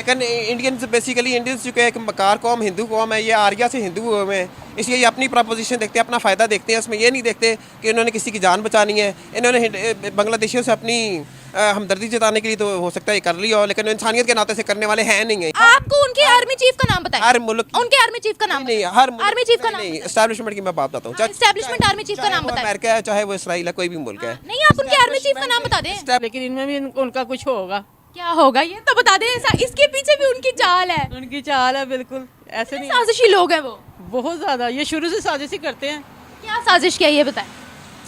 लेकिन Indians basically Indians जो है मकार कौम हिंदू कौम है, ये आर्या से हिंदू हुए हैं, इसलिए ये अपनी प्रपोजिशन देखते हैं, अपना फ़ायदा देखते हैं। इसमें ये नहीं देखते कि इन्होंने किसी की जान बचानी है। इन्होंने बांग्लादेशियों से अपनी हमदर्दी जताने के लिए तो हो सकता है ये कर लिया हो, लेकिन इंसानियत के नाते से करने वाले हैं नहीं है। आपको उनके आर्मी चीफ का नाम बताएं। हर मुल्क उनके आर्मी चीफ का नाम नहीं, बताएं। हर आर्मी चीफ का नाम नहीं, बताएं। एस्टैब्लिशमेंट की मैं बात बताता हूँ। एस्टैब्लिशमेंट आर्मी चीफ का नाम बताएं। अमेरिका है, चाहे वो इसराइल है, कोई भी मुल्क है। नहीं, आप उनके आर्मी चीफ का नाम बता दें। लेकिन इनमें भी उनका कुछ होगा। क्या होगा ये तो बता दें। ऐसा इसके पीछे भी उनकी चाल है। उनकी चाल है, बिल्कुल ऐसे नहीं। साजिशी लोग हैं वो बहुत ज्यादा, ये शुरू से साजिश ही करते हैं। क्या साजिश किया ये बताएं।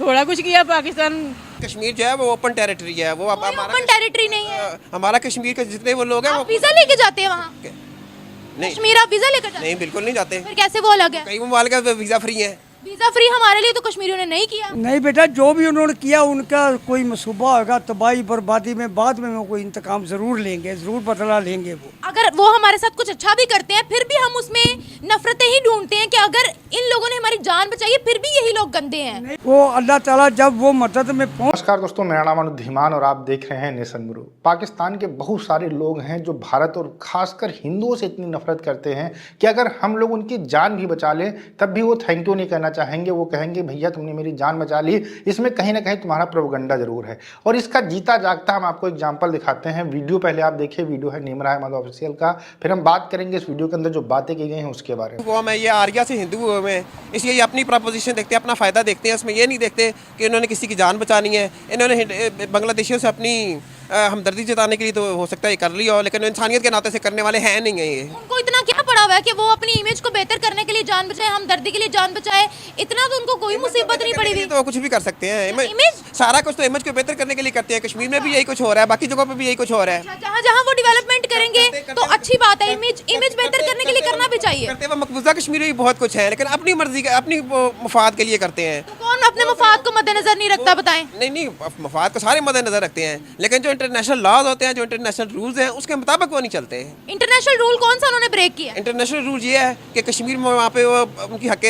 थोड़ा कुछ किया पाकिस्तान। कश्मीर जो है वो ओपन टेरिटरी है, वो अब ओपन टेरिटरी नहीं है। हमारा कश्मीर के जितने वो लोग हैं आप वीजा लेके जाते हैं वहाँ नहीं कश्मीर, आप वीजा लेकर जाते नहीं, बिल्कुल नहीं जाते। हैं। फिर कैसे वो अलग है? कई ममालिक का वीज़ा फ्री है। वीजा फ्री हमारे लिए तो कश्मीरियों ने नहीं किया। नहीं बेटा, जो भी उन्होंने किया उनका कोई मसूबा होगा तबाही बर्बादी में, बाद में वो कोई इंतकाम जरूर लेंगे, जरूर बदला लेंगे वो। अगर वो हमारे साथ कुछ अच्छा भी करते हैं फिर भी हम उसमें नफरतें ही ढूंढते हैं कि अगर इन लोगों ने हमारी जान बचाई है फिर भी यही लोग गंदे हैं। वो अल्लाह ताला जब वो मदद में पहुंच। नमस्कार दोस्तों, मेरा नाम अनुज धीमान और आप देख रहे हैं नेशन ब्यूरो। पाकिस्तान के बहुत सारे लोग हैं जो भारत और खासकर हिंदुओं से इतनी नफरत करते हैं कि अगर हम लोग उनकी जान भी बचा लें तब भी वो थैंक यू नहीं कहना चाहेंगे। वो कहेंगे भैया तुमने मेरी जान बचा ली, इसमें कहीं ना कहीं तुम्हारा प्रोपगंडा जरूर है। और इसका जीता जागता हम आपको एग्जाम्पल दिखाते हैं। वीडियो पहले आप देखिए, वीडियो है नीमरा अहमद ऑफिशियल का। फिर हम बात करेंगे इस वीडियो के अंदर जो बातें की गई हैं उसके बारे में। कौम है, ये आर्या से हिंदू हुए हैं, इसलिए ये अपनी प्रपोजिशन देखते हैं, अपना फ़ायदा देखते हैं। इसमें ये नहीं देखते कि इन्होंने किसी की जान बचानी है। इन्होंने बांग्लादेशियों से अपनी हमदर्दी जताने के लिए तो हो सकता है ये कर लिया हो, लेकिन इंसानियत के नाते से करने वाले हैं नहीं है ये। उनको इतना क्या पड़ा हुआ है कि वो अपनी इमेज को बेहतर करने के लिए जान बचाए, हमदर्दी के लिए जान बचाए? इतना तो उनको कोई मुसीबत नहीं पड़ी हुई। तो कुछ भी कर सकते हैं। इमेज सारा कुछ तो इमेज को बेहतर करने के लिए करते हैं। कश्मीर में भी यही कुछ हो रहा है, बाकी जगहों पर भी यही कुछ हो रहा है। जहाँ जहाँ वो डेवलपमेंट करेंगे तो अच्छी बात है। इमेज बेहतर करने के लिए करना भी चाहिए। करते हुए मकबूजा कश्मीर में भी बहुत कुछ है, लेकिन अपनी मर्जी का, अपनी मफाद के लिए करते हैं। तो कौन अपने मफाद को मद्देनजर नहीं रखता बताएं? नहीं, मफाद को सारे मद्देनजर रखते हैं, लेकिन जो इंटरनेशनल लॉज होते हैं, जो इंटरनेशनल रूल्स हैं, उसके मुताबिक वो नहीं चलते। इंटरनेशनल रूल कौन सा उन्होंने ब्रेक किया? इंटरनेशनल रूल ये है कि कश्मीर में वहाँ पे वो उनकी हक़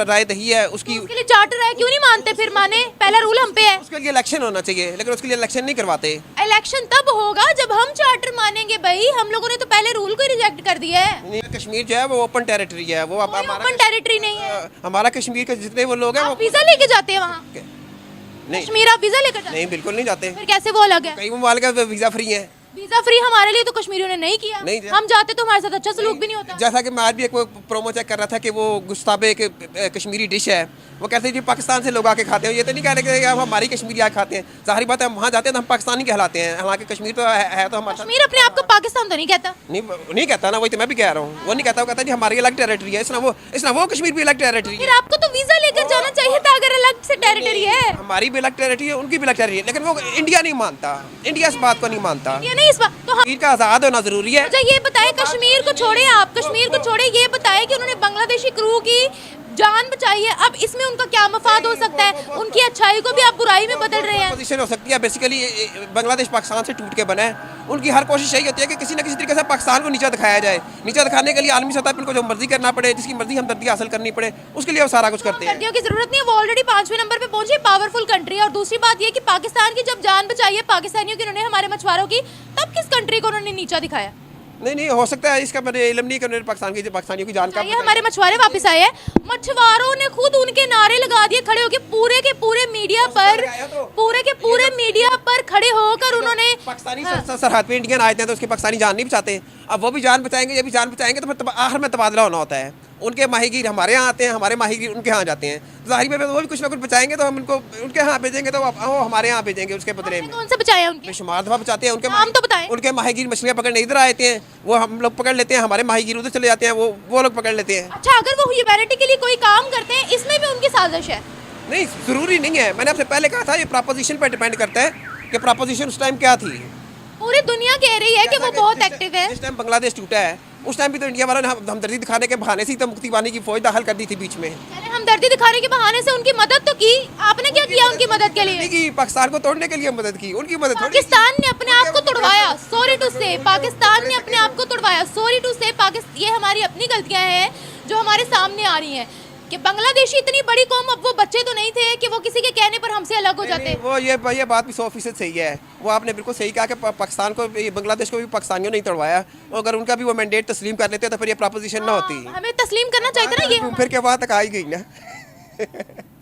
राय दही है, उसकी उसके लिए चार्टर है, क्यों नहीं मानते? फिर माने, पहला रूल हम पे है। उसके लिए इलेक्शन होना चाहिए, लेकिन उसके लिए इलेक्शन नहीं करवाते। इलेक्शन तब होगा जब हम चार्टर मानेंगे। भाई हम लोगों ने तो पहले रूल को ही रिजेक्ट कर दिया है। कश्मीर जो है वो ओपन टेरिटरी है, वो ओपन टेरिटरी नहीं है। हमारा कश्मीर के जितने वो लोग हैं वो वीजा लेके जाते हैं वहाँ नहीं, कश्मीर, आप वीजा लेकर जाते नहीं, बिल्कुल नहीं जाते। हैं? फिर कैसे वो अलग है? कई ममालिक का वीज़ा फ्री है। वीजा फ्री हमारे लिए तो कश्मीरियों ने नहीं किया। नहीं, हम जाते तो हमारे साथ अच्छा सलूक भी नहीं होता। जैसा कि मैं आज भी एक प्रोमो चेक कर रहा था कि वो गुस्ताबे एक कश्मीरी डिश है, वो कहते हैं जी पाकिस्तान से लोग आके खाते हैं। ये तो नहीं कह रहे कि हम हमारी कश्मीरी आके खाते हैं। ज़ाहिर बात है, हम वहाँ जाते हैं तो हम पाकिस्तानी कहलाते हैं। हालांकि कश्मीर तो है तो हमारा कश्मीर अपने आप को पाकिस्तान तो नहीं कहता। नहीं कहता ना, वही तो मैं भी कह रहा हूँ। वो नहीं कहता, वो कहता है जी हमारी अलग टेरिटरी है। इसना वो कश्मीर भी अलग टेरिटरी फिर है। आपको तो वीजा लेकर जाना चाहिए था अगर अलग से टेरिटरी है। हमारी भी अलग टेरिटरी है, उनकी भी अलग टेरिटरी है, लेकिन वो इंडिया नहीं मानता। इंडिया इस बात को नहीं मानता। ये नहीं, इस बात तो हम कश्मीर का आज़ाद होना ज़रूरी है। मुझे ये बताएं, कश्मीर को छोड़े, आप कश्मीर को छोड़े, ये बताएं कि उन्होंने बांग्लादेशी क्रू की जान बचाई है। अब इसमें उनका क्या मफाद हो सकता है? उनकी अच्छाई को भी आप बुराई में बदल रहे हैं। पोजीशन हो सकती है। बेसिकली बांग्लादेश पाकिस्तान से टूट के बना है। उनकी हर कोशिश यही होती है कि किसी न किसी तरीके से पाकिस्तान को नीचा दिखाया जाए। नीचा दिखाने के लिए आलमी सतह पर उनको जो मर्जी करना पड़े, जिसकी मर्जी हमदर्दी हासिल करनी पड़े, उसके लिए वो सारा कुछ करते हैं। हमदर्दियों की जरूरत नहीं है, वो ऑलरेडी 5वें नंबर पे पहुंची, पावरफुल कंट्री है। और दूसरी बात ये कि पाकिस्तान की जब जान बचाई है पाकिस्तानियों की, उन्होंने हमारे मछुआरों की, तब किस कंट्री को उन्होंने नीचा दिखाया? नहीं, हो सकता है, इसका मैंने इल्म नहीं कि उन्होंने पाकिस्तानियों की जान का। ये हमारे मछुआरे वापस आए हैं। मछुआरों ने खुद उनके नारे लगा दिए, खड़े होकर पूरे के पूरे मीडिया पर खड़े होकर उन्होंने पाकिस्तानी सरहद पे इंडियन आए थे तो उसकी पाकिस्तानी जान नहीं बचाते। अब वो भी जान बचाएंगे, ये भी जान बचाएंगे, तो फिर आखिर में तबादला होना होता है। उनके माहीगीर हमारे यहाँ आते हैं, हमारे माहीगीर उनके यहाँ जाते हैं। ज़ाहिर में वो भी कुछ ना कुछ बचाएंगे तो हम उनको उनके यहाँ भेजेंगे, तो वो हमारे यहाँ भेजेंगे उसके बदले में। कौन से बचाए उनके? बेशुमार दफा बचाते हैं। नाम तो बताएं। उनके माहीगीर मछलियाँ पकड़ने इधर आते हैं, वो हम लोग पकड़ लेते हैं, हमारे माहीगीर उधर चले जाते हैं, वो लोग पकड़ लेते हैं। अच्छा, अगर वो ह्यूमैनिटी के लिए कोई काम करते हैं, इसमें भी उनकी साजिश है? नहीं, ज़रूरी नहीं है। मैंने आपसे पहले कहा था ये प्रपोजिशन पर डिपेंड करता है कि प्रपोजिशन उस टाइम क्या थी। पूरी दुनिया कह रही है कि वो बहुत एक्टिव है। जिस टाइम बांग्लादेश टूटा है उस टाइम भी तो इंडिया वालों ने हमदर्दी दिखाने के बहाने से ही तो मुक्ति बानी की फौज दाखिल कर दी थी बीच में। हमदर्दी दिखाने के बहाने से उनकी मदद तो की। आपने क्या किया उनकी मदद के लिए? की पाकिस्तान को तोड़ने के लिए मदद की, उनकी मदद। पाकिस्तान ने अपने आप को तोड़वाया, सॉरी टू से। पाकिस्तान ने अपने आप को तोड़वाया, सॉरी टू से। ये हमारी अपनी गलतियां हैं जो हमारे सामने आ रही हैं। कि बांग्लादेशी इतनी बड़ी कौम, अब वो बच्चे तो नहीं थे कि वो किसी के कहने पर हमसे अलग हो जाते। नहीं, वो ये बात भी 100% सही है। वो आपने बिल्कुल सही कहा कि पाकिस्तान को, बांग्लादेश को भी पाकिस्तानियों नहीं तोड़वाया। अगर उनका भी वो मैंडेट तस्लीम कर लेते तो फिर ये प्रपोजिशन ना होती। हमें तस्लीम करना चाहिए था ना ये। फिर के बाद तक आ ही गई ना।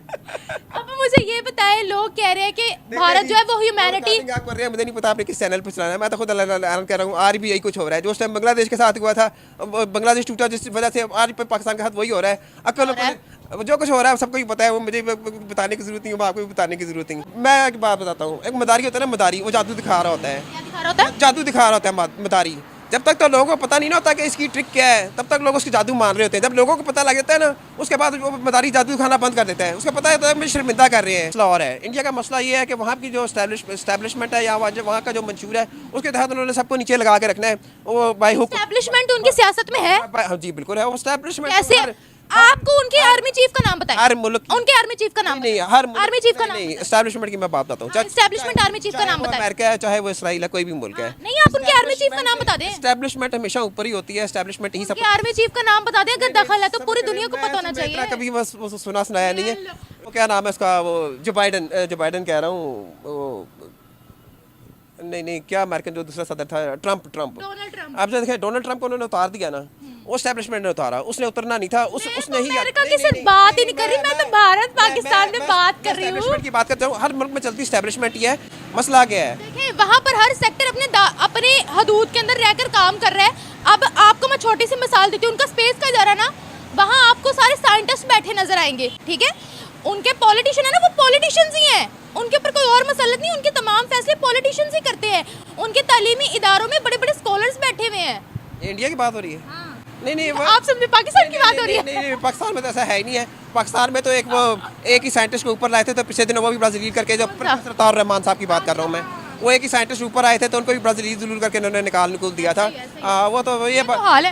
अब मुझे ये बताएं, लोग कह रहे हैं कि भारत जो है वो ह्यूमैनिटी। आप कर रहे हैं, मुझे नहीं पता आपने किस चैनल पर चलाना है। मैं तो खुद ऐलान कर रहा हूँ, आज भी यही कुछ हो रहा है। जो उस टाइम बांग्लादेश के साथ हुआ था, बांग्लादेश टूटा, जिस वजह से आज पाकिस्तान के साथ वही हो रहा है। अक्ल जो कुछ हो रहा है सबको ही पता है। वो मुझे बताने की जरूरत नहीं है, आपको भी बताने की जरूरत नहीं है। मैं एक बात बताता हूँ, एक मदारी होता है ना, मदारी, वो जादू दिखा रहा होता है। क्या दिखा रहा होता है? जादू दिखा रहा होता है मदारी। जब तक तो लोगों को पता नहीं ना होता कि इसकी ट्रिक क्या है, तब तक लोग उसकी जादू मान रहे होते हैं। जब लोगों को पता लग जाता है ना, उसके बाद वो मदारी जादू खाना बंद कर देता है। उसको पता है तो मुझे शर्मिंदा कर रहे हैं। मसला और है, इंडिया का मसला ये है कि वहाँ की जो एस्टैब्लिशमेंट है या वहाँ का जो मंशूर है, उसके तहत उन्होंने सबको नीचे लगा के रखना है। वो बाई हुक एस्टैब्लिशमेंट उनकी सियासत में है। हाँ जी बिल्कुल है। वो एस्टैब्लिशमेंट कैसे? आपको उनके आर्मी चीफ का नाम बताएं। हर मुल्क उनके आर्मी चीफ का नाम नहीं, हर आर्मी चीफ का नाम नहीं, एस्टैब्लिशमेंट की मैं बात बताता हूँ। एस्टैब्लिशमेंट आर्मी चीफ का नाम बताएं। अमेरिका है, चाहे वो इसराइल है, कोई भी मुल्क है। नहीं, आप उनके आर्मी चीफ का नाम बता दें। एस्टैब्लिशमेंट हमेशा ऊपर ही होती है। एस्टैब्लिशमेंट ही सब उनके आर्मी चीफ का नाम बता दें। अगर दखल है तो पूरी दुनिया को पता होना चाहिए। कभी बस वो सुना सुनाया नहीं है। वो क्या नाम है उसका, वो जो बाइडन कह रहा हूँ, नहीं क्या अमेरिकन जो दूसरा सदर था, ट्रम्प। Donald Trump. आप जो देखें, डोनाल्ड ट्रम्प को उन्होंने उतार दिया ना, वो एस्टैब्लिशमेंट ने उतारा। उसने उतरना नहीं था। उसने ही अमेरिका की सिर्फ बात ही नहीं कर रही मैं, तो भारत पाकिस्तान में बात कर रही हूँ। एस्टैब्लिशमेंट की बात करता हूँ। हर मुल्क में चलती एस्टैब्लिशमेंट ही है। मसला क्या है, देखिए वहाँ पर हर सेक्टर अपने हदूद के अंदर रहकर काम कर रहा है। अब आपको मैं छोटी सी मिसाल देती हूँ। उनका स्पेस का इदारा ना, वहाँ आपको सारे साइंटिस्ट बैठे नजर आएंगे, ठीक है। उनके पॉलिटिशियन है ना, वो पॉलिटिशियंस ही हैं। उनके ऊपर कोई और मसलत नहीं, उनके तमाम फैसले पॉलिटिशियंस ही करते हैं। उनके तालीमी इदारों में बड़े बड़े स्कॉलर्स बैठे हुए हैं। इंडिया की बात हो रही है? नहीं आप समझे पाकिस्तान की बात हो रही है? नहीं, पाकिस्तान में तो ऐसा है ही नहीं है। पाकिस्तान में तो एक ही साइंटिस्ट को ऊपर लाए थे, तो पिछले दिनों वो भी ब्राजील करके, जो प्रोफेसर तार रहमान साहब की बात कर रहा हूँ मैं, वो एक ही साइंटिस्ट ऊपर आए थे, तो उनको भी ब्राजील जरूर करके उन्होंने निकाल दिया था। वो तो ये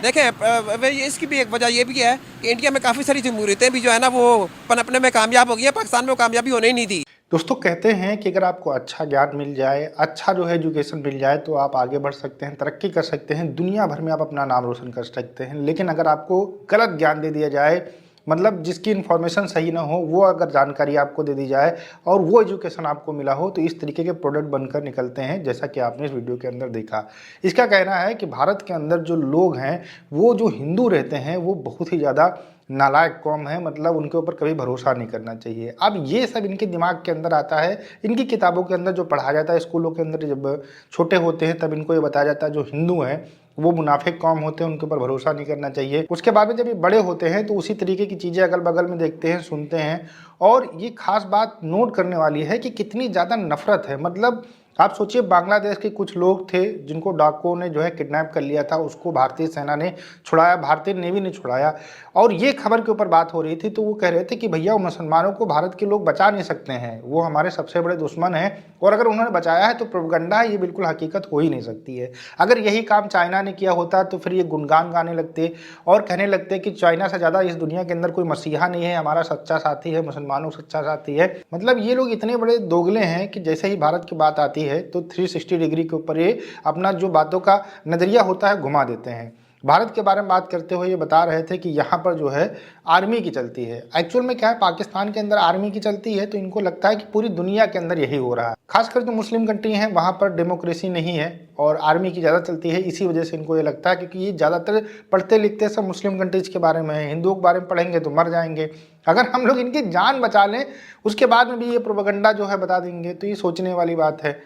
देखें, इसकी भी एक वजह ये भी है कि इंडिया में काफ़ी सारी जमहूरियतें भी जो है ना, वो पनपने में कामयाब हो गई है। पाकिस्तान में वो कामयाबी होने ही नहीं दी। दोस्तों, कहते हैं कि अगर आपको अच्छा ज्ञान मिल जाए, अच्छा जो है एजुकेशन मिल जाए, तो आप आगे बढ़ सकते हैं, तरक्की कर सकते हैं, दुनिया भर में आप अपना नाम रोशन कर सकते हैं। लेकिन अगर आपको गलत ज्ञान दे दिया जाए, मतलब जिसकी इन्फॉर्मेशन सही ना हो, वो अगर जानकारी आपको दे दी जाए और वो एजुकेशन आपको मिला हो, तो इस तरीके के प्रोडक्ट बनकर निकलते हैं, जैसा कि आपने इस वीडियो के अंदर देखा। इसका कहना है कि भारत के अंदर जो लोग हैं, वो जो हिंदू रहते हैं, वो बहुत ही ज़्यादा नालायक कौम है। मतलब उनके ऊपर कभी भरोसा नहीं करना चाहिए। अब ये सब इनके दिमाग के अंदर आता है, इनकी किताबों के अंदर जो पढ़ाया जाता है, स्कूलों के अंदर जब छोटे होते हैं तब इनको ये बताया जाता है जो हिंदू हैं वो मुनाफिक कौम होते हैं, उनके ऊपर भरोसा नहीं करना चाहिए। उसके बाद में जब ये बड़े होते हैं तो उसी तरीके की चीज़ें अगल बगल में देखते हैं, सुनते हैं। और ये खास बात नोट करने वाली है कि कितनी ज़्यादा नफरत है। मतलब आप सोचिए, बांग्लादेश के कुछ लोग थे जिनको डाकुओं ने जो है किडनैप कर लिया था, उसको भारतीय सेना ने छुड़ाया, भारतीय नेवी ने छुड़ाया। और ये खबर के ऊपर बात हो रही थी, तो वो कह रहे थे कि भैया मुसलमानों को भारत के लोग बचा नहीं सकते हैं, वो हमारे सबसे बड़े दुश्मन हैं, और अगर उन्होंने बचाया है तो प्रोपगंडा है, ये बिल्कुल हकीकत हो ही नहीं सकती है। अगर यही काम चाइना ने किया होता तो फिर ये गुणगान गाने लगते और कहने लगते कि चाइना से ज़्यादा इस दुनिया के अंदर कोई मसीहा नहीं है, हमारा सच्चा साथी है, मुसलमानों का सच्चा साथी है। मतलब ये लोग इतने बड़े दोगले हैं कि जैसे ही भारत की बात आती है तो 360 डिग्री के ऊपर ये अपना जो बातों का नज़रिया होता है घुमा देते हैं। भारत के बारे में बात करते हुए ये बता रहे थे कि यहाँ पर जो है आर्मी की चलती है। एक्चुअल में क्या है, पाकिस्तान के अंदर आर्मी की चलती है, तो इनको लगता है कि पूरी दुनिया के अंदर यही हो रहा है। खासकर जो मुस्लिम कंट्री हैं वहाँ पर डेमोक्रेसी नहीं है और आर्मी की ज़्यादा चलती है। इसी वजह से इनको ये लगता है, क्योंकि ये ज़्यादातर पढ़ते लिखते सब मुस्लिम कंट्रीज़ के बारे में है, हिंदुओं के बारे में पढ़ेंगे तो मर जाएंगे। अगर हम लोग इनकी जान बचा लें उसके बाद में भी ये प्रोपेगेंडा जो है बता देंगे, तो ये सोचने वाली बात है।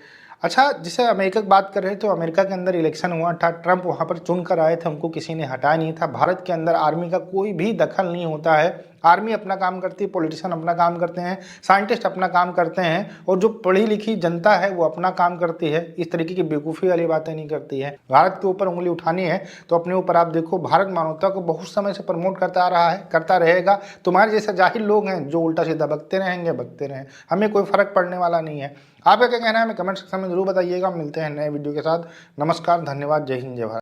अच्छा, जिसे अमेरिका की बात कर रहे थे, तो अमेरिका के अंदर इलेक्शन हुआ था, ट्रंप वहाँ पर चुन कर आए थे, उनको किसी ने हटाया नहीं था। भारत के अंदर आर्मी का कोई भी दखल नहीं होता है। आर्मी अपना काम करती है, पॉलिटिशियन अपना काम करते हैं, साइंटिस्ट अपना काम करते हैं, और जो पढ़ी लिखी जनता है वो अपना काम करती है। इस तरीके की बेवकूफ़ी वाली बातें नहीं करती है। भारत के ऊपर उंगली उठानी है तो अपने ऊपर आप देखो, भारत मानवता को बहुत समय से प्रमोट करता आ रहा है, करता रहेगा। तुम्हारे जैसे जाहिल लोग हैं जो उल्टा सीधा बकते रहें, हमें कोई फ़र्क पड़ने वाला नहीं है। आपका क्या कहना है हमें कमेंट सेक्शन में जरूर बताइएगा। मिलते हैं नए वीडियो के साथ। नमस्कार, धन्यवाद, जय हिंद, जय भारत।